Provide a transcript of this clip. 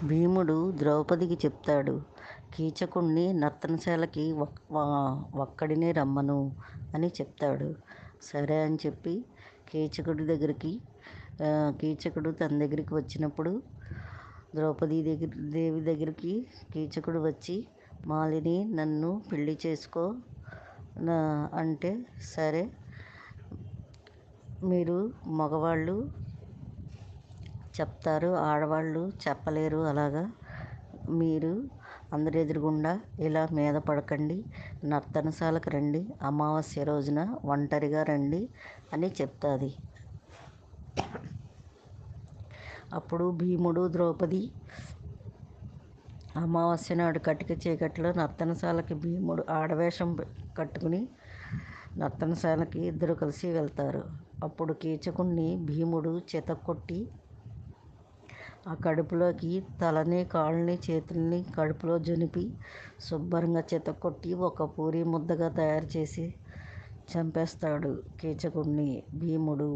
భీముడు ద్రౌపదికి చెప్తాడు, కీచకుణ్ణి నర్తనశాలకి ఒక్కడినే రమ్మను అని చెప్తాడు. సరే అని చెప్పి కీచకుడు తన దగ్గరికి వచ్చినప్పుడు దేవి దగ్గరికి కీచకుడు వచ్చి, మాలిని నన్ను పెళ్లి చేసుకో అంటే, సరే మీరు మగవాళ్ళు చెప్తారు, ఆడవాళ్ళు చెప్పలేరు, అలాగా మీరు అందరి ఎదురుగుండా ఇలా మీద పడకండి, నర్తనశాలకు రండి, అమావాస్య రోజున ఒంటరిగా రండి అని చెప్తుంది. అప్పుడు భీముడు ద్రౌపది అమావాస్య నాడు కటిక చీకట్లో నర్తనశాలకి భీముడు ఆడవేషం కట్టుకుని నర్తనశాలకి ఇద్దరు కలిసి వెళ్తారు. అప్పుడు కీచకుణ్ణి భీముడు చితక్కొట్టి ఆ కడుపులోకి తలని, కాళ్ళని, చేతుల్ని కడుపులో జొనిపి శుభ్రంగా చితక్కొట్టి ఒక పూరీ ముద్దగా తయారు చేసి చంపేస్తాడు కీచకుణ్ణి భీముడు.